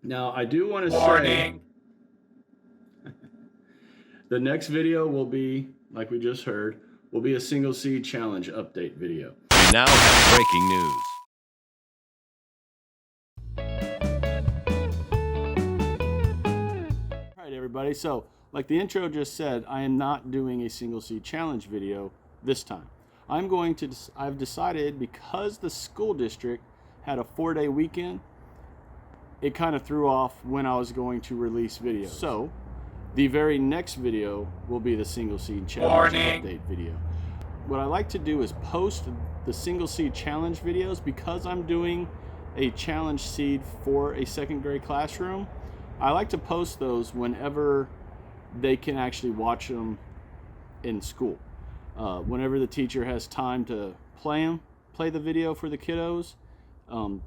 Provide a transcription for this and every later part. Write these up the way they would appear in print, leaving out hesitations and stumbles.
Now, I do want to Warning. say the next video will be, like we just heard, will be a single seed challenge update video. We now have breaking news. All right, everybody. So, like the intro just said, I am not doing a single seed challenge video this time. I've decided, because the school district had a 4-day weekend, it kind of threw off when I was going to release videos. So, the very next video will be the single seed challenge update video. What I like to do is post the single seed challenge videos because I'm doing a challenge seed for a second grade classroom. I like to post those whenever they can actually watch them in school. Whenever the teacher has time to play the video for the kiddos,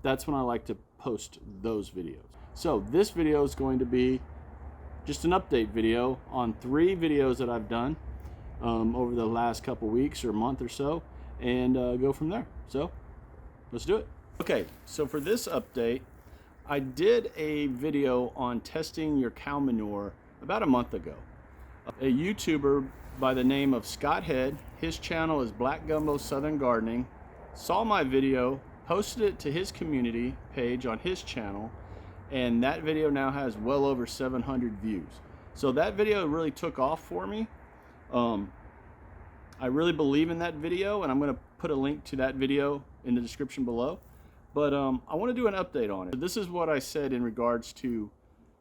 that's when I like to post those videos. So this video is going to be just an update video on 3 videos that I've done over the last couple weeks or month or so, and go from there. So let's do it. Okay, so for this update, I did a video on testing your cow manure about a month ago. A YouTuber by the name of Scott Head, his channel is Black Gumbo Southern Gardening, saw my video, posted it to his community page on his channel, and that video now has well over 700 views. So that video really took off for me. I really believe in that video, and I'm going to put a link to that video in the description below. But I want to do an update on it. This is what I said in regards to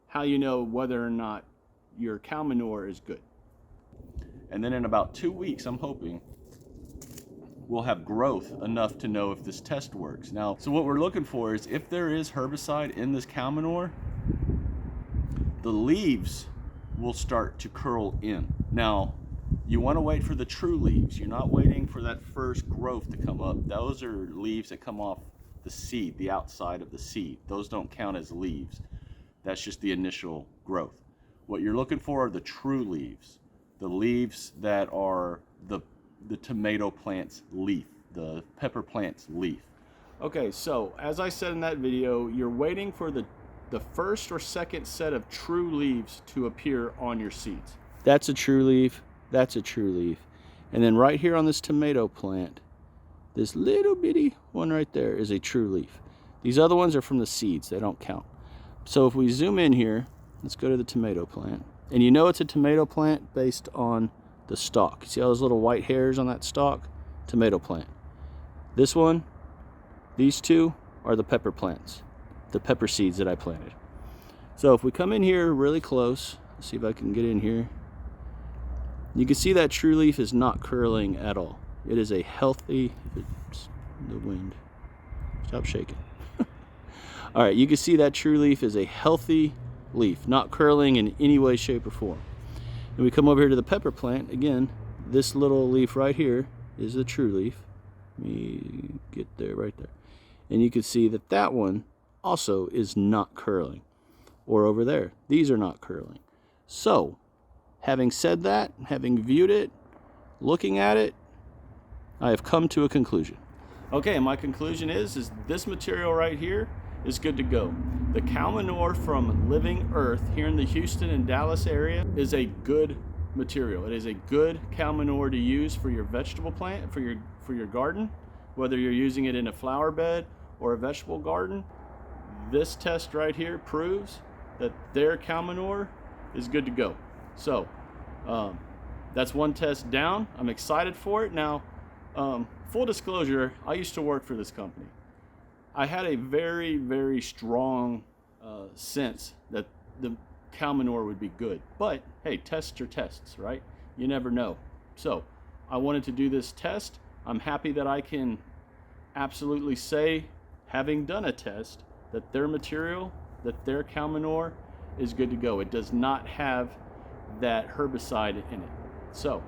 how you know whether or not your cow manure is good. And then in about 2 weeks, I'm hoping, we'll have growth enough to know if this test works. Now, so what we're looking for is if there is herbicide in this cow manure, the leaves will start to curl in. Now, you want to wait for the true leaves. You're not waiting for that first growth to come up. Those are leaves that come off the seed, the outside of the seed. Those don't count as leaves. That's just the initial growth. What you're looking for are the true leaves, the leaves that are the tomato plant's leaf, the pepper plant's leaf. Okay, so as I said in that video, you're waiting for the first or second set of true leaves to appear on your seeds. That's a true leaf, that's a true leaf. And then right here on this tomato plant, this little bitty one right there is a true leaf. These other ones are from the seeds, they don't count. So if we zoom in here, let's go to the tomato plant. And you know it's a tomato plant based on the stalk. See all those little white hairs on that stalk? Tomato plant. This one, these two are the pepper plants, the pepper seeds that I planted. So if we come in here really close, let's see if I can get in here. You can see that true leaf is not curling at all. It is a healthy, if it's the wind, stop shaking. All right, you can see that true leaf is a healthy leaf, not curling in any way, shape, or form. And we come over here to the pepper plant. Again, this little leaf right here is the true leaf. Let me get there, right there. And you can see that that one also is not curling. Or over there, these are not curling. So, having said that, having viewed it, looking at it, I have come to a conclusion. Okay, and my conclusion is this material right here is good to go. The cow manure from Living Earth here in the Houston and Dallas area is a good material. It is a good cow manure to use for your vegetable plant, for your garden, whether you're using it in a flower bed or a vegetable garden. This test right here proves that their cow manure is good to go. So that's one test down. I'm excited for it. Now, full disclosure, I used to work for this company. I had a very, very strong sense that the cow manure would be good. But hey, tests are tests, right? You never know. So I wanted to do this test. I'm happy that I can absolutely say, having done a test, that their material, that their cow manure is good to go. It does not have that herbicide in it. So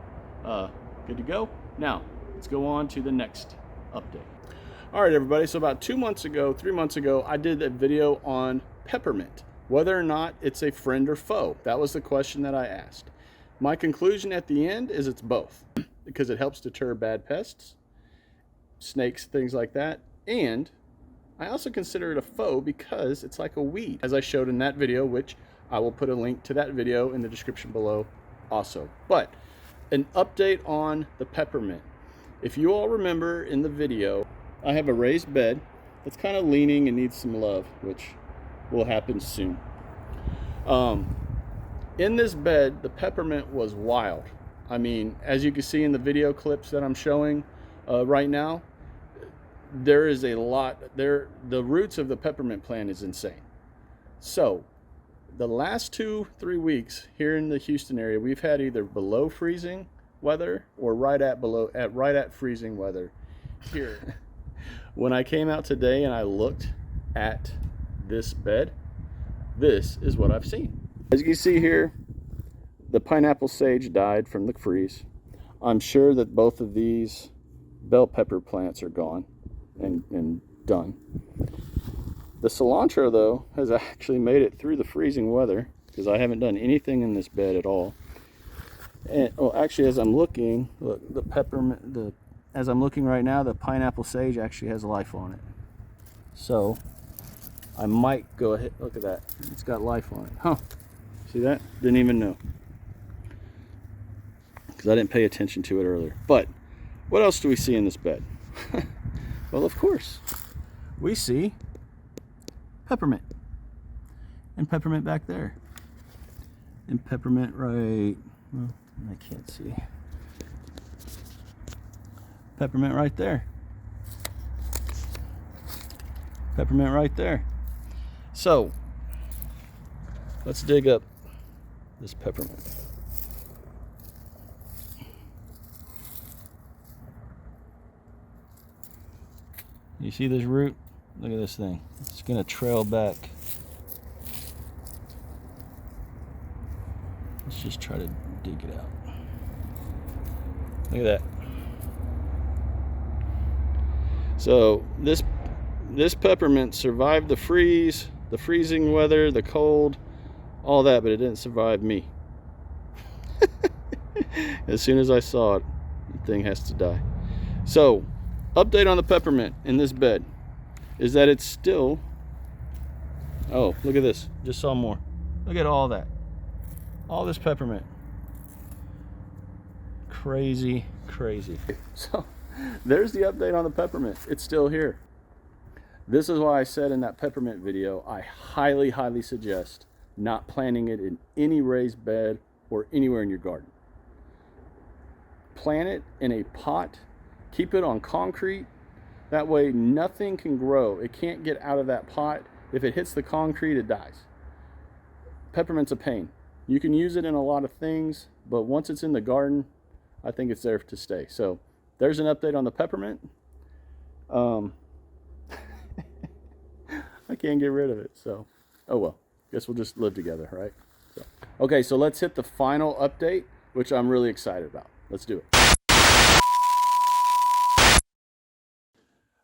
good to go. Now let's go on to the next update. All right, everybody, so about 3 months ago, I did a video on peppermint, whether or not it's a friend or foe. That was the question that I asked. My conclusion at the end is it's both, because it helps deter bad pests, snakes, things like that, and I also consider it a faux because it's like a weed, as I showed in that video, which I will put a link to that video in the description below also. But an update on the peppermint. If you all remember in the video, I have a raised bed that's kind of leaning and needs some love, which will happen soon. In this bed, the peppermint was wild. I mean, as you can see in the video clips that I'm showing right now, there is a lot there. The roots of the peppermint plant is insane. So the last 2-3 weeks here in the Houston area, we've had either below freezing weather or right at freezing weather here. When I came out today and I looked at this bed, this is what I've seen. As you can see here, the pineapple sage died from the freeze. I'm sure that both of these bell pepper plants are gone and done. The cilantro, though, has actually made it through the freezing weather because I haven't done anything in this bed at all. And well, actually, as I'm looking, look, the peppermint, as I'm looking right now, the pineapple sage actually has life on it. So I might go ahead. Look at that; it's got life on it. Huh? See that? Didn't even know because I didn't pay attention to it earlier. But what else do we see in this bed? Well, of course, we see peppermint. And peppermint back there. And peppermint right, well, I can't see. Peppermint right there. Peppermint right there. So, let's dig up this peppermint. You see this root? Look at this thing. It's gonna trail back. Let's just try to dig it out. Look at that. So this peppermint survived the freeze, the freezing weather, the cold, all that, but it didn't survive me. As soon as I saw it, the thing has to die. So, update on the peppermint in this bed is that it's still, oh, look at this, just saw more. Look at all that, all this peppermint. Crazy, crazy. So there's the update on the peppermint. It's still here. This is why I said in that peppermint video, I highly, highly suggest not planting it in any raised bed or anywhere in your garden. Plant it in a pot, keep it on concrete. That way nothing can grow. It can't get out of that pot. If it hits the concrete, it dies. Peppermint's a pain. You can use it in a lot of things, but once it's in the garden, I think it's there to stay. So there's an update on the peppermint. I can't get rid of it, so oh well. Guess we'll just live together, right? So, okay, so let's hit the final update, which I'm really excited about. Let's do it.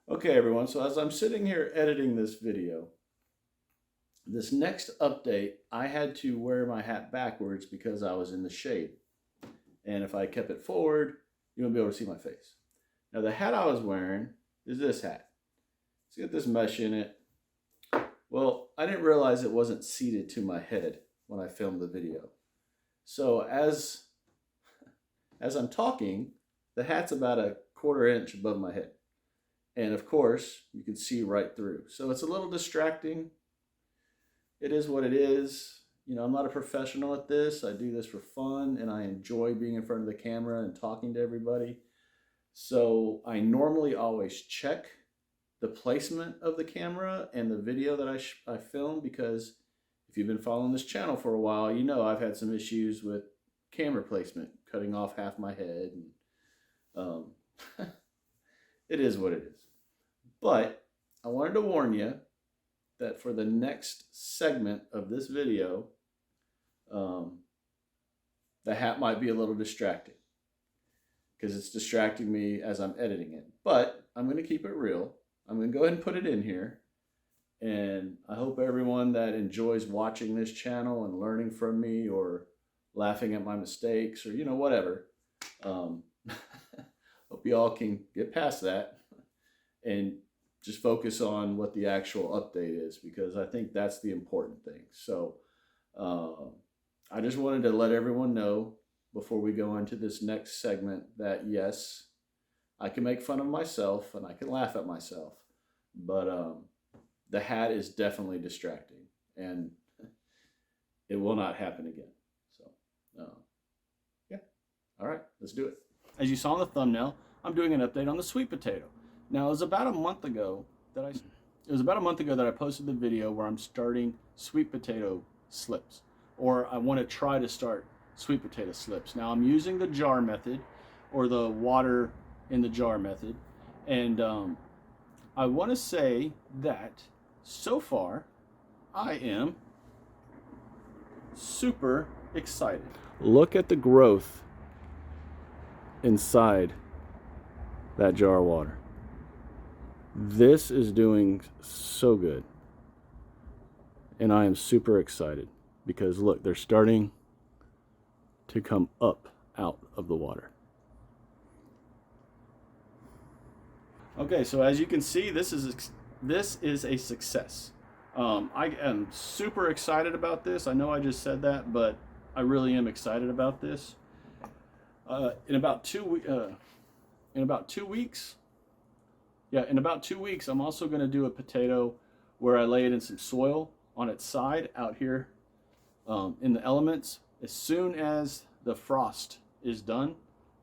Okay, everyone, so as I'm sitting here editing this video, this next update, I had to wear my hat backwards because I was in the shade. And if I kept it forward, you wouldn't be able to see my face. Now, the hat I was wearing is this hat. It's got this mesh in it. Well, I didn't realize it wasn't seated to my head when I filmed the video. So as I'm talking, the hat's about a 1/4 inch above my head. And of course, you can see right through. So it's a little distracting. It is what it is. You know, I'm not a professional at this. I do this for fun and I enjoy being in front of the camera and talking to everybody. So I normally always check the placement of the camera and the video that I film, because if you've been following this channel for a while, you know I've had some issues with camera placement, cutting off half my head. And, it is what it is. But I wanted to warn you that for the next segment of this video, the hat might be a little distracting because it's distracting me as I'm editing it. But I'm going to keep it real. I'm going to go ahead and put it in here. And I hope everyone that enjoys watching this channel and learning from me or laughing at my mistakes or, you know, whatever, hope you all can get past that and just focus on what the actual update is, because I think that's the important thing. So I just wanted to let everyone know before we go into this next segment that yes, I can make fun of myself and I can laugh at myself, but the hat is definitely distracting and it will not happen again. So yeah, all right, let's do it. As you saw in the thumbnail, I'm doing an update on the sweet potato. Now it was about a month ago that I posted the video where I'm starting sweet potato slips, or I want to try to start sweet potato slips. Now I'm using the jar method, or the water in the jar method, and I want to say that so far I am super excited. Look at the growth inside that jar of water. This is doing so good, and I am super excited because look, they're starting to come up out of the water. Okay, so as you can see, this is a success. I am super excited about this. I know I just said that, but I really am excited about this. In about 2 weeks, I'm also going to do a potato where I lay it in some soil on its side out here in the elements. As soon as the frost is done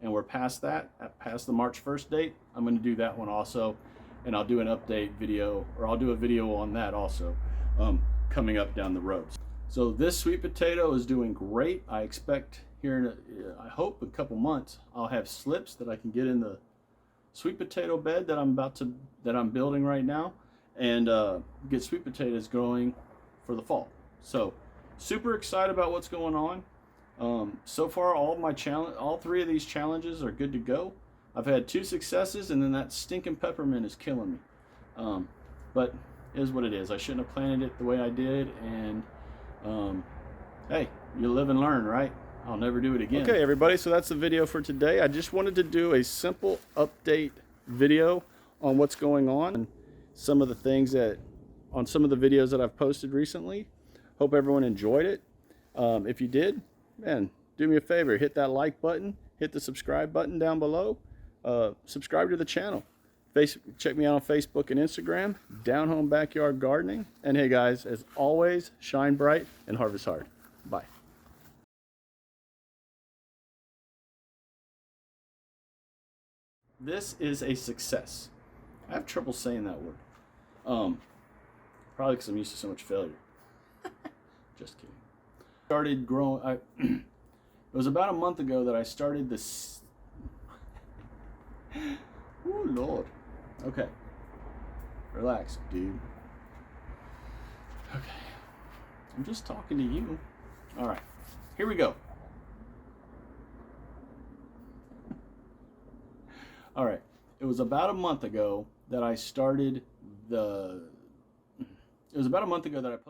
and we're past that, past the March 1st date, I'm going to do that one also, and I'll do an update video, or I'll do a video on that also coming up down the road. So this sweet potato is doing great. I expect here in I hope a couple months I'll have slips that I can get in the sweet potato bed that I'm building right now, and get sweet potatoes growing for the fall. So super excited about what's going on. So far all 3 of these challenges are good to go. I've had 2 successes, and then that stinking peppermint is killing me. But it is what it is. I shouldn't have planted it the way I did, and hey, you live and learn, right? I'll never do it again. Okay, everybody, so that's the video for today. I just wanted to do a simple update video on what's going on, some of the things on some of the videos that I've posted recently. Hope everyone enjoyed it. If you did, man, do me a favor, hit that like button, hit the subscribe button down below, subscribe to the channel. Check me out on Facebook and Instagram, Down Home Backyard Gardening. And hey guys, as always, shine bright and harvest hard. Bye. This is a success. I have trouble saying that word. Probably because I'm used to so much failure. Just kidding. Started growing. It was about a month ago that I started this. Oh Lord. Okay. Relax, dude. Okay. I'm just talking to you. All right. Here we go. All right. It was about a month ago that I started the. It was about a month ago that I put.